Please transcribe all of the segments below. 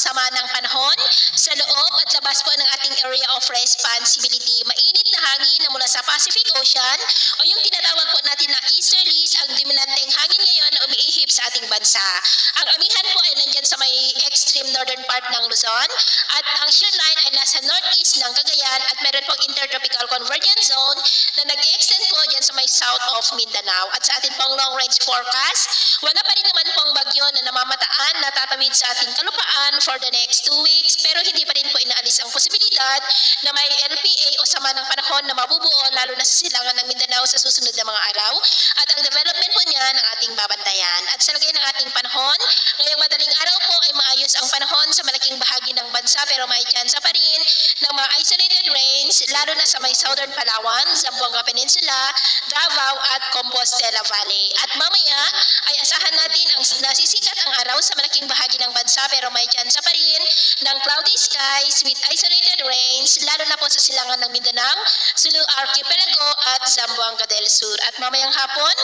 sama ng panahon sa loob at labas po ng ating area of responsibility. Mainit na hangin na mula sa Pacific Ocean o yung tinatawag po natin na easterlies ang dominanteng hangin ngayon na umiihip sa ating bansa. Ang amihan po ay nandyan sa may extreme northern part ng Luzon at ang shear line ay nasa northeast ng Cagayan at meron pong intertropical convergence zone na nag-extend po dyan sa may south of Mindanao. At sa ating pong long range forecast, wala pa rin naman pong bagyo na namamataan na tatawid sa ating kalupaan for the next 2 weeks, pero hindi pa rin po inaalis ang posibilidad na may LPA o sama ng panahon na mabubuo lalo na sa silangan ng Mindanao sa susunod na mga araw at ang development po niyan ang ating babantayan. At sa lagay ng ating panahon, ngayong madaling araw po ay maayos ang panahon sa malaking bahagi ng bansa pero may tsansa pa rin ng mga isolated rains lalo na sa may southern Palawan, Zamboanga Peninsula, Davao at Compostela Valley. At mamaya ay asahan natin ang nasisikat ang araw sa malaking bahagi ng bansa pero may tsansa pa rin ng cloudy skies with isolated rains lalo na po sa silangan ng Mindanao, Sulu Archipelago at Zamboanga del Sur. At mamayang hapon,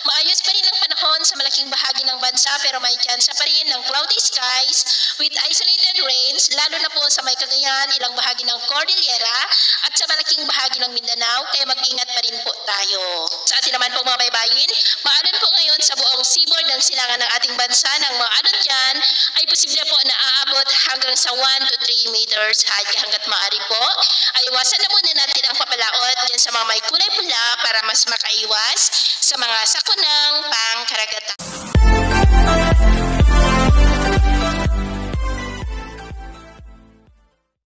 maayos pa rin ang panahon sa malaking bahagi ng bansa pero may tsansa pa rin ng cloudy skies with isolated rains lalo na po sa may Cagayan, ilang bahagi ng Cordillera at sa malaking bahagi ng Mindanao kaya mag-ingat pa rin po tayo. Sa atin naman po mga baybayin, maalon po ngayon sa buong seaboard ng silangan ng ating bansa ng mga alon dyan ay posible po na aabot hanggang sa 1 to 3 meters high hanggat maaari po. Ay iwasan na muna natin ang papalaot dyan sa mga may kulay pula para mas makaiwas sa mga sakunang pangkaragatan.